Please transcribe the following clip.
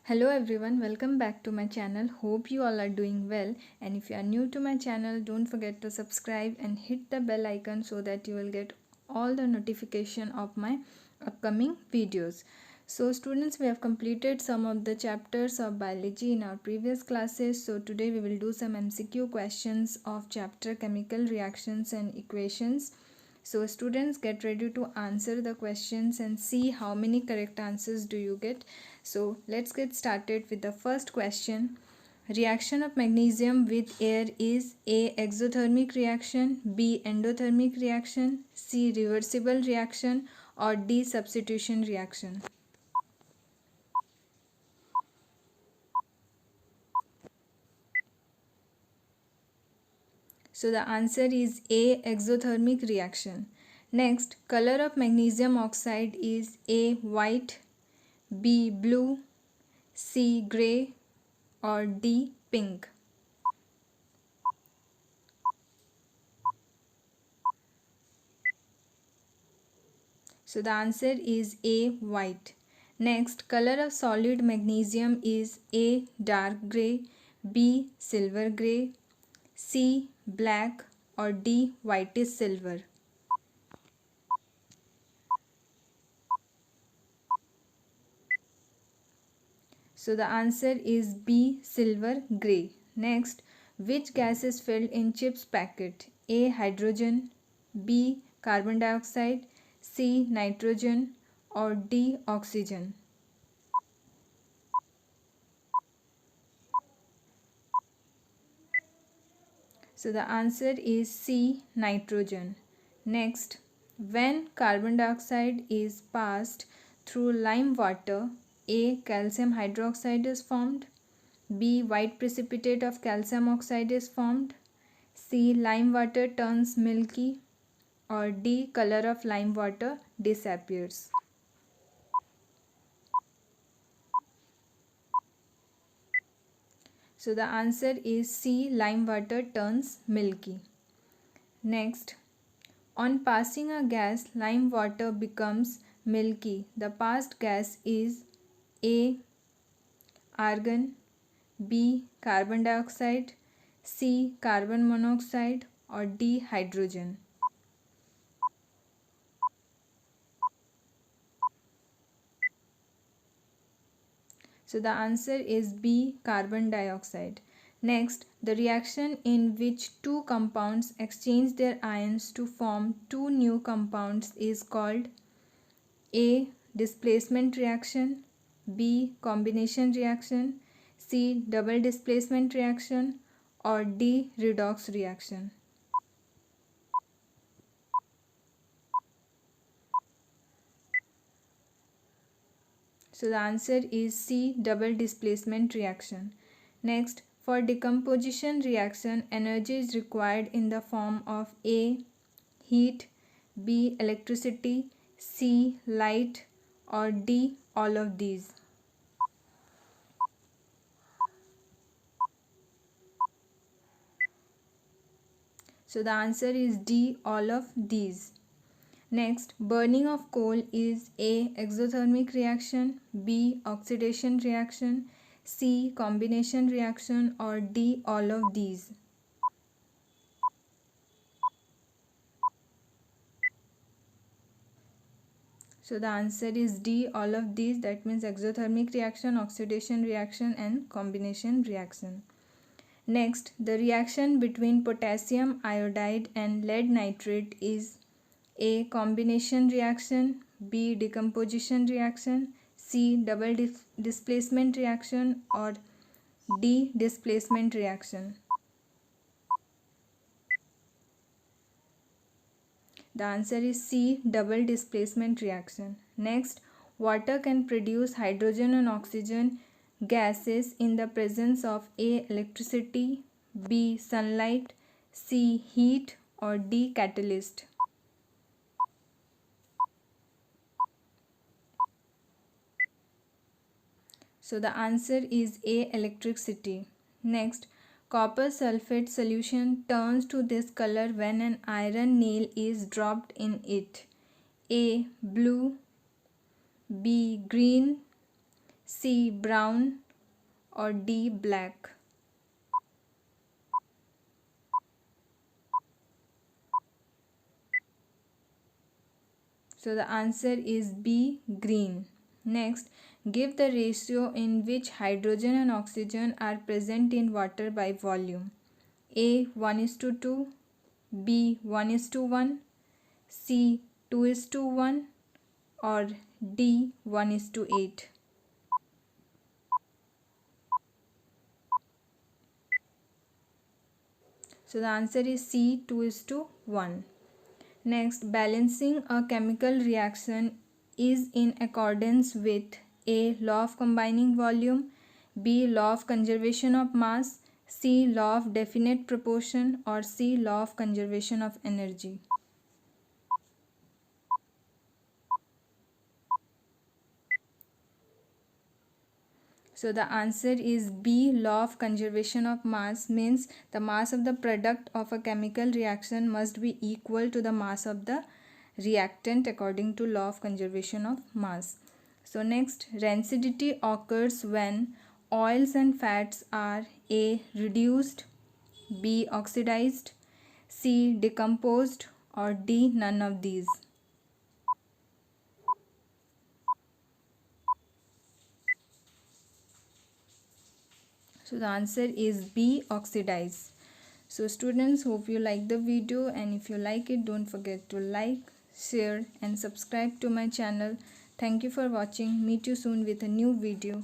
Hello everyone, welcome back to my channel. Hope you all are doing well, and if you are new to my channel, don't forget to subscribe and hit the bell icon so that you will get all the notification of my upcoming videos. So students, we have completed some of the chapters of biology in our previous classes. So today we will do some MCQ questions of chapter chemical reactions and equations. So students, get ready to answer the questions and see how many correct answers do you get. So let's get started with the first question. Reaction of magnesium with air is A. Exothermic reaction, B. Endothermic reaction, C. Reversible reaction, or D. Substitution reaction. So the answer is A. Exothermic reaction. Next, color of magnesium oxide is A. White, B. Blue, C. Grey, or D. Pink. So the answer is A. White. Next, color of solid magnesium is A. Dark grey, B. Silver grey, C. Black, or D. Whitish silver. So the answer is B. Silver grey. Next, which gas is filled in chips packet? A. Hydrogen, B. Carbon dioxide, C. Nitrogen, or D. Oxygen. So the answer is C. Nitrogen. Next, when carbon dioxide is passed through lime water, A. Calcium hydroxide is formed, B. White precipitate of calcium oxide is formed, C. Lime water turns milky, or D. Color of lime water disappears. So the answer is C. Lime water turns milky. Next, on passing a gas, lime water becomes milky. The passed gas is A. Argon, B. Carbon dioxide, C. Carbon monoxide, or D. Hydrogen. So the answer is B. Carbon dioxide. Next, the reaction in which two compounds exchange their ions to form two new compounds is called A. Displacement reaction, B. Combination reaction, C. Double displacement reaction, or D. Redox reaction. So the answer is C. Double displacement reaction. Next, for decomposition reaction, energy is required in the form of A. Heat, B. Electricity, C. Light, or D. All of these. So the answer is D. All of these. Next, burning of coal is A. Exothermic reaction, B. Oxidation reaction, C. Combination reaction, or D. All of these. So the answer is D. All of these. That means exothermic reaction, oxidation reaction, and combination reaction. Next, the reaction between potassium iodide and lead nitrate is A. Combination reaction, B. Decomposition reaction, C. Double displacement reaction, or D. Displacement reaction. The answer is C. Double displacement reaction. Next, water can produce hydrogen and oxygen gases in the presence of A. Electricity, B. Sunlight, C. Heat, or D. Catalyst. So the answer is A. Electricity. Next, copper sulfate solution turns to this color when an iron nail is dropped in it. A. Blue, B. Green, C. Brown, or D. Black? So the answer is B. Green. Next, give the ratio in which hydrogen and oxygen are present in water by volume. A. 1:2, B. 1:1, C. 2:1, or D. 1:8. So the answer is C. 2:1. Next, balancing a chemical reaction is in accordance with A. Law of combining volume, B. Law of conservation of mass, C. Law of definite proportion, or C. Law of conservation of energy. So the answer is B. Law of conservation of mass, means the mass of the product of a chemical reaction must be equal to the mass of the reactant according to law of conservation of mass. So next, rancidity occurs when oils and fats are A. reduced, B. oxidized, C. decomposed, or D. none of these. So the answer is B. oxidized. So students, hope you like the video, and if you like it, don't forget to like, share and subscribe to my channel. Thank you for watching. Meet you soon with a new video.